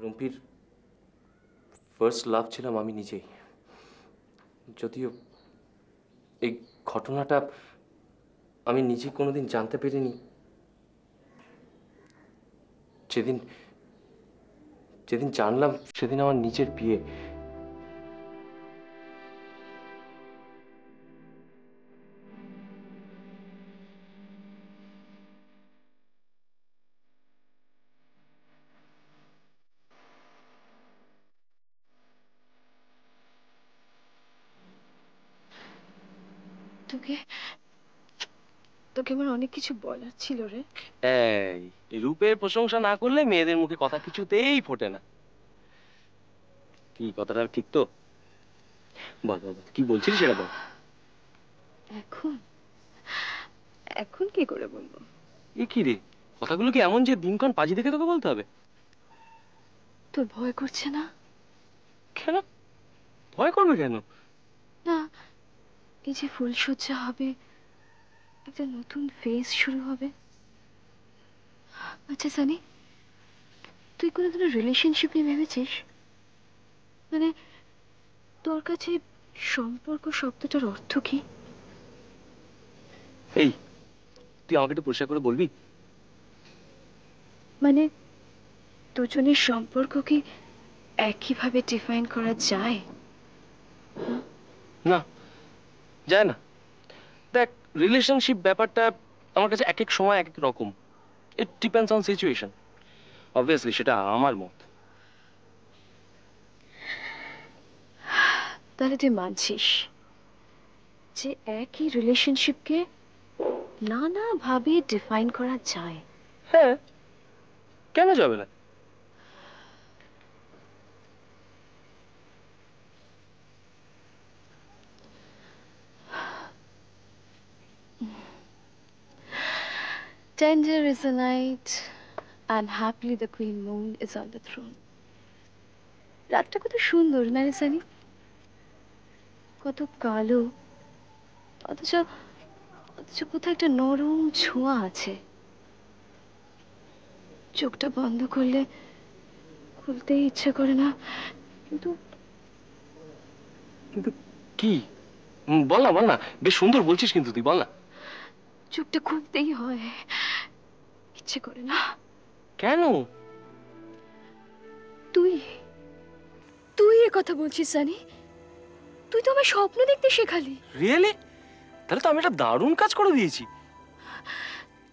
রুম্পির first love ছিলাম আমি নিজেই। যদিও এই ঘটনাটা আমি নিজে কোনোদিন জানতে পারিনি যেদিন যেদিন জানলাম সেদিন আমার নিজের বিয়ে। তোকে তোকে আমার অনেক কিছু বলার ছিল রে। এই রূপের প্রশংসা না করলে মেয়েদের মুখে কথা কিছুতেই ফোটে না। কি কথাটা ঠিক তো? বল বল কি বলছিস সেটা বল। এখন এখন কি করে বলবো? এ কি রে, কথাগুলো কি এমন যে দিনক্ষণ পাজি দেখে তোকে বলতে হবে? তোর ভয় করছে না? কেন ভয় করবে কেন? না, এই যে ফুলসজ্জা হবে, একটা নতুন ফেজ শুরু হবে। আচ্ছা সানি, তুই কোনোদিনও রিলেশনশিপ নিয়ে ভেবেছিস? মানে তোর কাছে সম্পর্ক শব্দটার অর্থ কি? এই তুই আমাকে একটু পরিষ্কার করে বলবি? মানে দুজনের সম্পর্ক কি একইভাবে ডিফাইন করা যায়? না, যায় না। দেখ, রিলেশনশিপ ব্যাপারটা আমার কাছে এক এক সময় এক এক রকম। It depends on situation. Obviously সেটা আমার মত। তাহলে তুই মানছিস যে একই রিলেশনশিপকে নানাভাবে ডিফাইন করা যায়? হ্যাঁ, কেন যাবে না? Tender is the night, and happily the queen moon is on the throne. রাতটা কত সুন্দর না রে সানি? কত কালো, অথচ অথচ কোথাও একটা নরম ছোঁয়া আছে। চোখটা বন্ধ করলে খুলতেই ইচ্ছে করে না, কিন্তু কিন্তু কি? বল না বল না, বেশ সুন্দর বলছিস কিন্তু তুই, বল না। চোখটা খুলতেই হয়, ইচ্ছে করে না। কেন? তুই তুই এ কথা বলছিস সানি? তুই তো আমার স্বপ্ন দেখতে শেখালি। রিয়েলি? তাহলে তো আমি একটা দারুণ কাজ করে দিয়েছি।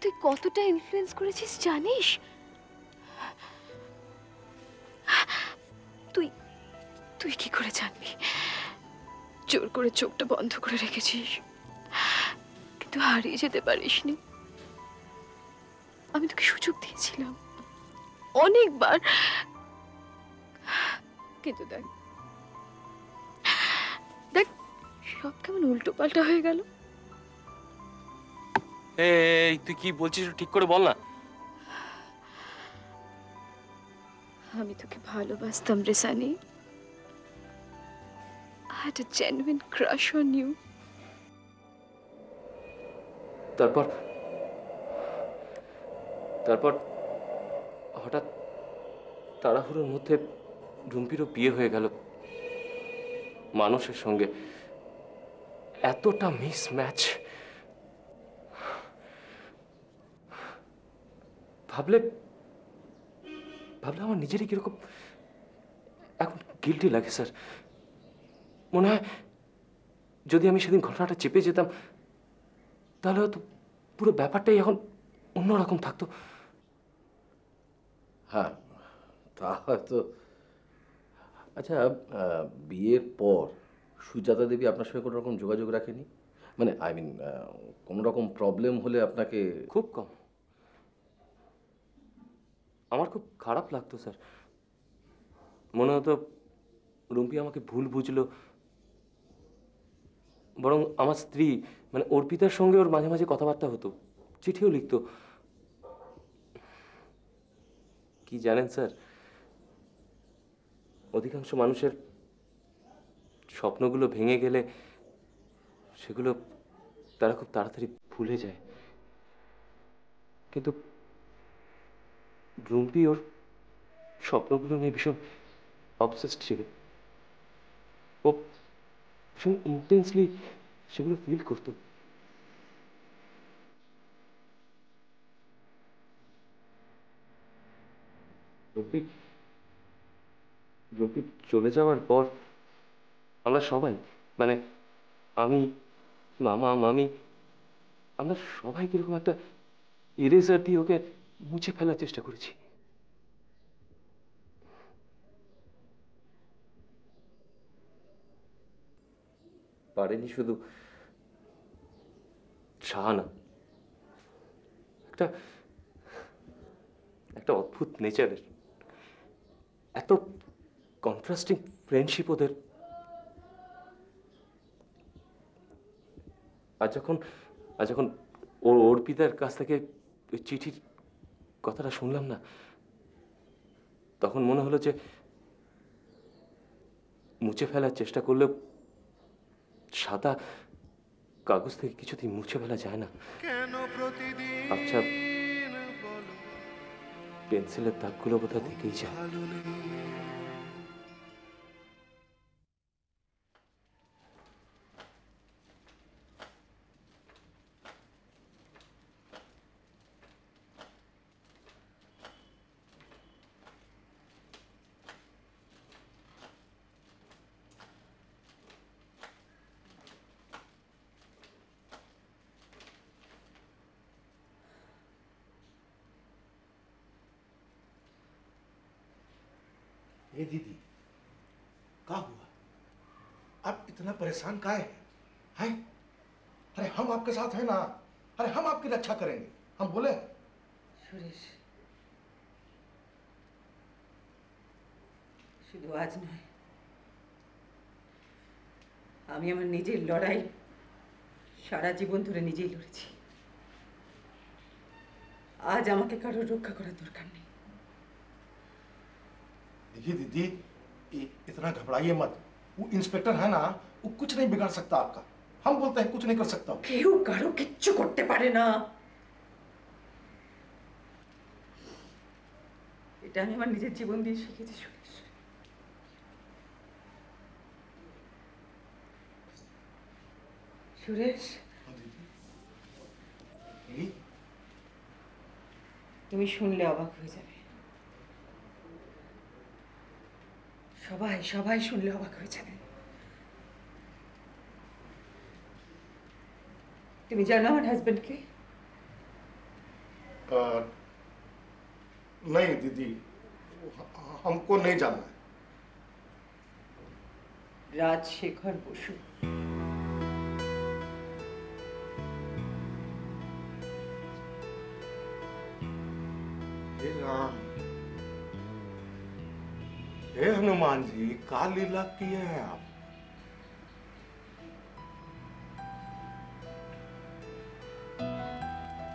তুই কতটা ইনফ্লুয়েন্স করেছিস জানিস? তুই তুই কি করে জানবি? জোর করে চোখটা বন্ধ করে রেখেছিস, কিন্তু হারিয়ে যেতে পারিসনি। আমি তোকে সুযোগ দিয়েছিলাম অনেকবার, কিন্তু দেখ দেখ সব কেমন উল্টো পাল্টা হয়ে গেল। এই তুই কি বলছিস ঠিক করে বল না। আমি তোকে ভালোবাসতাম রে Sunny. I had a genuine crush on you. তারপর তারপর হঠাৎ তাড়াহুড়োর মধ্যে রুম্পিরও বিয়ে হয়ে গেল মানুষের সঙ্গে। এতটা মিস ম্যাচ ভাবলে ভাবলে আমার নিজেরই কিরকম এখন গিল্টি লাগে স্যার। মনে হয় যদি আমি সেদিন ঘটনাটা চেপে যেতাম তাহলে হয়তো পুরো ব্যাপারটাই এখন অন্যরকম থাকতো। হ্যাঁ, তা হয়তো। আচ্ছা, বিয়ের পর সুজাতা দেবী আপনার সঙ্গে কোনো রকম যোগাযোগ রাখেনি? মানে আই মিন, কোনো রকম প্রবলেম হলে আপনাকে? খুব কম। আমার খুব খারাপ লাগতো স্যার। মনে হতো রুম্পি আমাকে ভুল বুঝলো। বরং আমার স্ত্রী মানে অর্পিতার সঙ্গে ওর মাঝে মাঝে কথাবার্তা হতো, চিঠিও লিখতো। কি জানেন স্যার, অধিকাংশ মানুষের স্বপ্নগুলো ভেঙে গেলে সেগুলো তারা খুব তাড়াতাড়ি ভুলে যায়। কিন্তু রুম্পি ওর স্বপ্নগুলো নিয়ে ভীষণ অবসেসড ছিল। ও ভীষণ ইন্টেন্সলি সেগুলো ফিল করতো। রফিক রফিক চলে যাওয়ার পর আমরা সবাই, মানে আমি, মামা, মামি, আমরা সবাই কিরকম একটা ইরেজার দিয়ে ওকে মুছে ফেলার চেষ্টা করেছি। পারেনি শুধু শাহানা, একটা একটা অদ্ভুত নেচারের, এত কন্ট্রাস্টিং ফ্রেন্ডশিপ ওদের। আর যখন ওর অর্পিতার কাছ থেকে ওই চিঠির কথাটা শুনলাম না, তখন মনে হলো যে মুছে ফেলার চেষ্টা করলেও সাদা কাগজ থেকে কিছুতেই মুছে ফেলা যায় না। আচ্ছা, পেন্সিলের দাগগুলো বোধহয় থেকেই যায়। ए दीदी, क्या हुआ? आप इतना परेशान काहे हैं? हैं? अरे हम आपके साथ हैं ना। अरे हम आपकी रक्षा करेंगे, हम बोले। সুরেশ, শুধু আজ নয়, আমি আমার নিজের লড়াই সারা জীবন ধরে নিজেই লড়েছি। আজ আমাকে কারোর রক্ষা করার দরকার নেই। देखिए दीदी, इतना घबराइए मत। वो इंस्पेक्टर है ना, वो कुछ नहीं बिगाड़ सकता आपका। हम बोलते हैं कुछ नहीं कर सकता। কেউ কারো কিচ্ছু করতে পারে না। এটা আমি আমার নিজের জীবন দিয়ে শিখেছি সুরেশ। সুরেশ, दीदी, তুমি শুনলে অবাক হয়ে যাবে। সবাই সবাই শুনলে অবাক হয়ে যাবে। তুমি জানো আমার হাজবেন্ডকে? नहीं दीदी, हमको नहीं जानना है। রাজশেখর বসু। हे राम, हे हनुमान जी, का लीला किए हैं आप?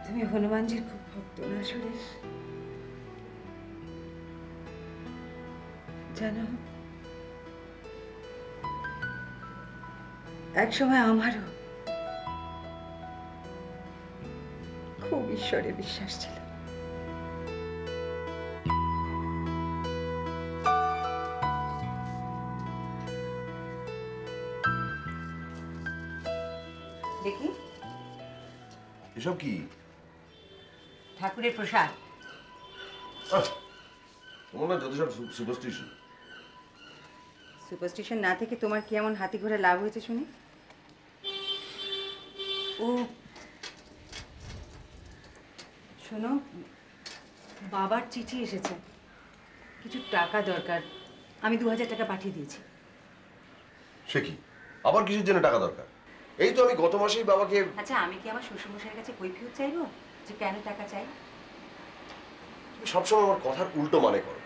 তুমি হনুমানজির খুব ভক্ত না সুরেশ? জানো, এক সময় আমারও খুব ঈশ্বরে বিশ্বাস ছিল। দেখি এসব কি? ঠাকুরের প্রসাদ। তোমার না যত সব সুপারস্টিশন। সুপারস্টিশন না থেকে তোমার কি এমন হাতি ঘোড়া লাভ হয়েছে শুনি? ও শোনো, বাবার চিঠি এসেছে, কিছু টাকা দরকার। আমি 2000 টাকা পাঠিয়ে দিয়েছি। সে কি? আবার কিসের জন্য টাকা দরকার? এই তো আমি গত মাসেই বাবাকে। আচ্ছা, আমি কি আমার শ্বশুরমশাইয়ের কাছে কৈফিয়ত চাইবো যে কেন টাকা চাই? তুমি সবসময় আমার কথার উল্টো মানে করো।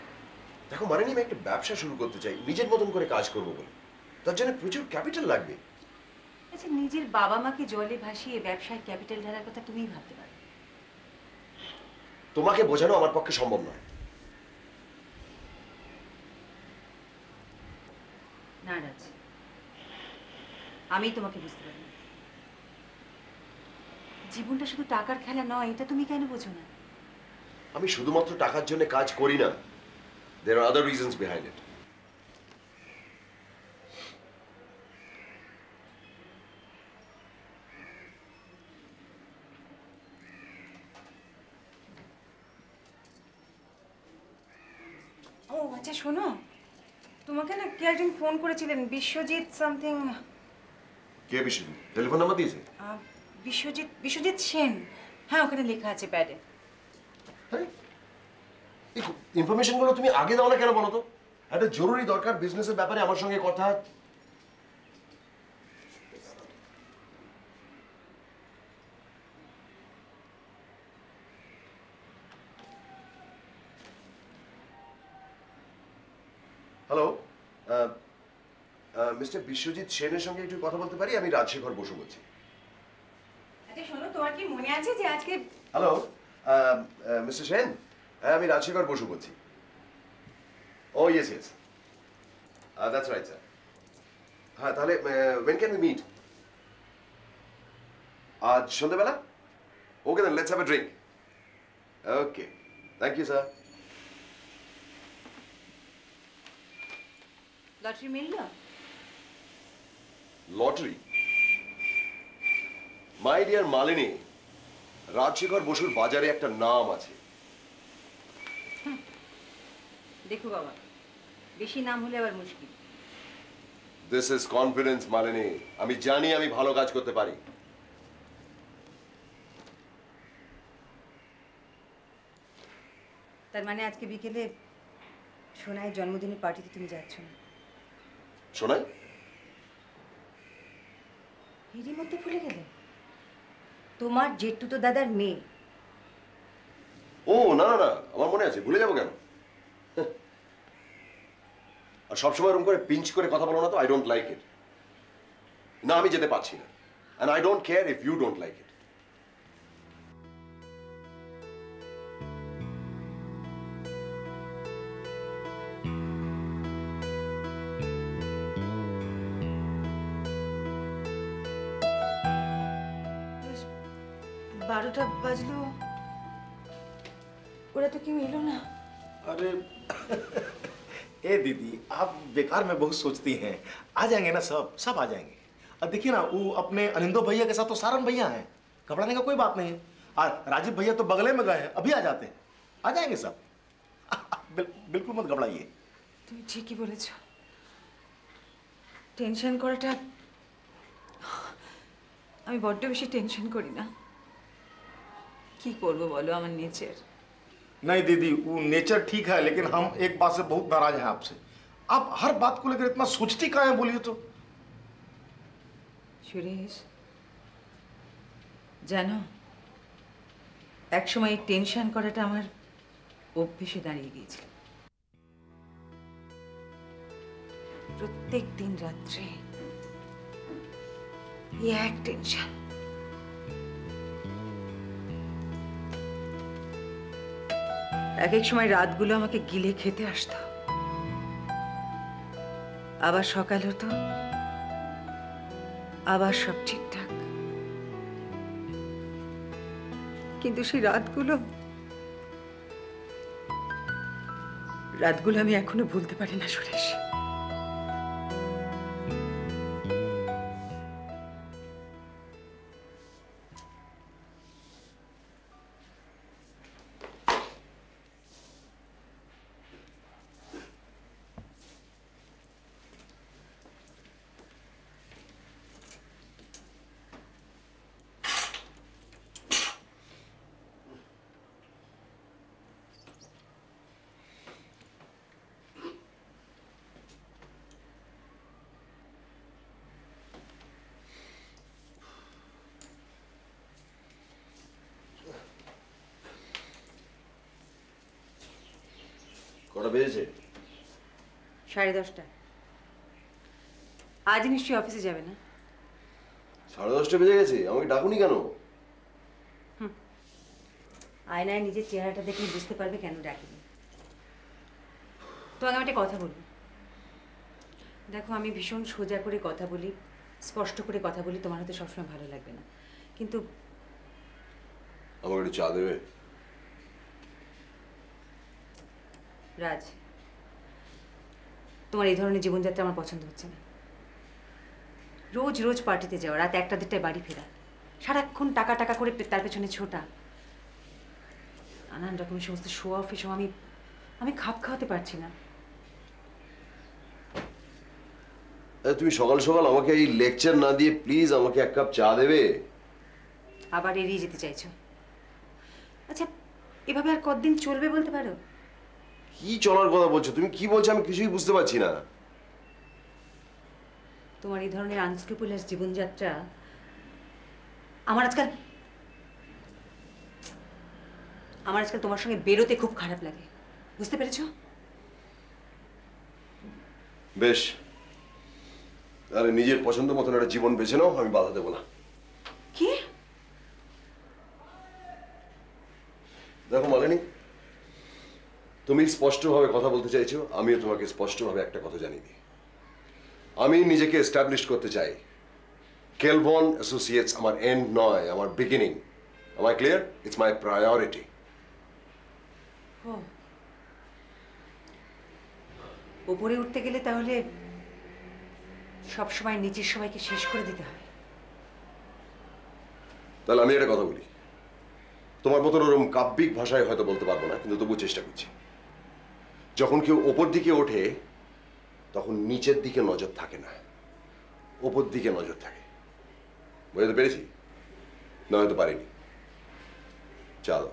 দেখো, মানে আমি একটা ব্যবসা শুরু করতে চাই, নিজের মতন করে কাজ করবো বলে। তার জন্য প্রচুর ক্যাপিটাল লাগবে। আচ্ছা, নিজের বাবা মাকে জলে ভাসিয়ে ব্যবসায় ক্যাপিটাল ঢালার কথা তুমিই ভাবতে পারো। তোমাকে বোঝানো আমার পক্ষে সম্ভব নয়। না রাজ, আমি তোমাকে বুঝতে পারি। জীবনটা শুধু টাকার খেলা নয়, এটা তুমি কেন বোঝো না? আমি শুধুমাত্র টাকার জন্য কাজ করি না, There are other reasons behind it. ও আচ্ছা শোনো, তোমাকে না কে একজন ফোন করেছিলেন, বিশ্বজিৎ সামথিং। কে বিশ্বজিৎ? টেলিফোন নাম্বার দিয়েছে? বিশ্বজিৎ সেন। হ্যাঁ, ওখানে লেখা আছে প্যাডে। হ্যাঁ, এই ইনফরমেশনগুলো তুমি আগে দাও না কেন বলো তো? একটা জরুরি দরকার বিজনেসের ব্যাপারে আমার সঙ্গে কথা। হ্যালো, মিস্টার বিশ্বজিৎ সেনের সঙ্গে একটু কথা বলতে পারি? আমি রাজশেখর বসু বলছি। আচ্ছা শোনো, তোমার কি মনে আছে যে আজকে? হ্যালো মিস্টার সেন, হ্যাঁ আমি রাজশেখর বসু বলছি। Oh yes yes, that's right sir. হ্যাঁ তাহলে when can we meet? আজ সন্ধ্যাবেলা? Okay then, let's have a drink. Okay, thank you sir. Lottery মিলল? Lottery? My dear Malini, Rajshekhar বসুর বাজারে একটা নাম আছে। দেখো বাবা, বেশি নাম হলে আবার মুশকিল। This is confidence Malini. আমি জানি আমি ভালো কাজ করতে পারি। তার মানে আজকে বিকেলে সোনাইয়ের জন্মদিনের পার্টিতে তুমি যাচ্ছ না? শোনাই? এরই মধ্যে ভুলে গেলে? তোমার জেঠুতো দাদার মেয়ে। ও না না না, আমার মনে আছে, ভুলে যাবো কেন? আর সবসময় এরকম করে পিঞ্চ করে কথা বলো না তো, আই ডোন্ট লাইক ইট। না, আমি যেতে পারছি না, and I don't care if you don't like it. বারোটা বাজলো, ওরা তো কেউ এলো না। अरे ए दीदी, आप बेकार में बहुत सोचती हैं। आ जाएंगे ना, सब आ जाएंगे। अब देखिए ना, वो अपने अनिंदो भैया के साथ तो सारन भैया हैं, घबराने का कोई बात नहीं है। और राजीव भैया तो बगले में गए हैं, अभी आ जाते हैं, आ जाएंगे सब। बिल्कुल मत घबराइए। তুমি ঠিকই বলেছ, টেনশন করাটা, আমি বড্ড বেশি টেনশন করি না। কি করব বলো, আমার নেচার। नहीं दीदी, वो नेचर ठीक है, लेकिन हम एक बात से बहुत नाराज हैं आपसे। आप हर बात को लेकर इतना सोचती कहाँ हैं, बोलिए तो। সুরেশ, জানো একসময় টেনশন করাটা আমার অভ্যেসে দাঁড়িয়ে গিয়েছে। প্রত্যেক দিন রাত্রে এই এক টেনশন। এক এক সময় রাতগুলো আমাকে গিলে খেতে আসতো, আবার সকাল হতো, আবার সব ঠিকঠাক। কিন্তু সেই রাতগুলো আমি এখনো ভুলতে পারি না সুরেশ। কটা বেজেছে? 10:30। আজ নিশ্চয়ই অফিসে যাবে না? 10:30 বেজে গেছে, আমাকে ডাকুনি কেন? আয়নায় নিজের চেহারাটা দেখে বুঝতে পারবে কেন ডাকিনি। তোমাকে আমি একটা কথা বলবো। দেখো, আমি ভীষণ সোজা করে কথা বলি, স্পষ্ট করে কথা বলি, তোমার হয়তো সবসময় ভালো লাগবে না, কিন্তু আমাকে একটু চা দেবে? রাজ, তোমার এই ধরনের জীবনযাত্রা আমার পছন্দ হচ্ছে না। রোজ রোজ পার্টিতে যাওয়া, রাত 1টা-2টায় বাড়ি ফেরা, সারাক্ষণ টাকা টাকা করে তার পেছনে ছোটা, নানান রকমের সমস্ত শো অফ, এসব আমি খাপ খাওয়াতে পারছি না। তুমি সকাল সকাল আমাকে এই লেকচার না দিয়ে প্লিজ আমাকে এক কাপ চা দেবে? আবার এড়িয়ে যেতে চাইছো? আচ্ছা, এভাবে আর কতদিন চলবে বলতে পারো? কি চলার কথা বলছো তুমি? কি বলছো আমি কিছুই বুঝতে পারছি না। তোমার এই ধরনের আনস্ক্রুপুলাস জীবনযাত্রা আমার আজকাল তোমার সঙ্গে বেরোতে খুব খারাপ লাগে, বুঝতে পেরেছো? বেশ, আরে নিজের পছন্দ মতন একটা জীবন বেছে নাও, আমি বাধা দেবো না। কি? দেখো মালিনী, তুমি স্পষ্টভাবে কথা বলতে চাইছো, আমিও তোমাকে স্পষ্টভাবে একটা কথা জানিয়ে দিই। আমি নিজেকে এস্টাবলিশ করতে চাই। কেলভন অ্যাসোসিয়েটস আমার এন্ড নয়, আমার beginning. Am I clear? It's my priority. ওপরে উঠতে গেলে তাহলে সবসময় নিচের সবাইকে শেষ করে দিতে হয়। তাহলে আমি একটা কথা বলি, তোমার মতন ওরকম কাব্যিক ভাষায় হয়তো বলতে পারবো না, কিন্তু তবু চেষ্টা করছি। যখন কেউ ওপর দিকে ওঠে তখন নিচের দিকে নজর থাকে না, ওপর দিকে নজর থাকে। বুঝতে পেরেছি? না হয়তো পারিনি। চলো।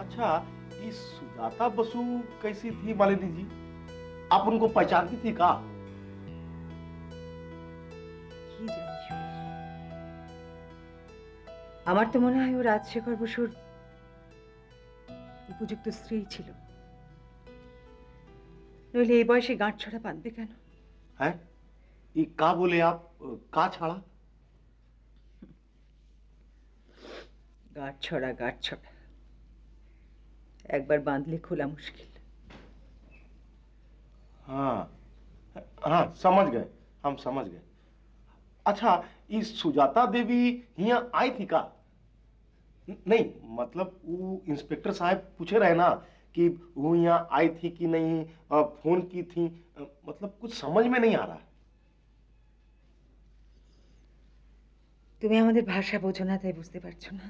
अच्छा, ये सुजाता बसु कैसी थी मालिनी जी? आप उनको पहचानती थी का? কি জানি সুর। আমার তো মনে হয় ও রাজশেখর বসুর উপযুক্ত স্ত্রী ছিল, নইলে এই বয়সে গাঁট ছড়া বাঁধবে কেন? है? ये का बोले आप? का छाड़ा? গাঁট ছড়া একবার বাঁধলে খোলা মুশকিল। हाँ हाँ, समझ गए, हम समझ गए। अच्छा, ये सुजाता देवी यहाँ आई थी का? नहीं, मतलब वो इंस्पेक्टर साहब पूछे रहे ना कि वो यहाँ आई थी कि नहीं, फोन की थी, मतलब कुछ समझ में नहीं आ रहा। তুমি আমাদের ভাষা বোঝো না, তাই বুঝতে পারছো না।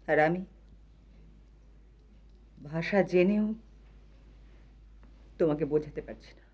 আর আমি ভাষা জেনেও তোমাকে বোঝাতে পারছি না।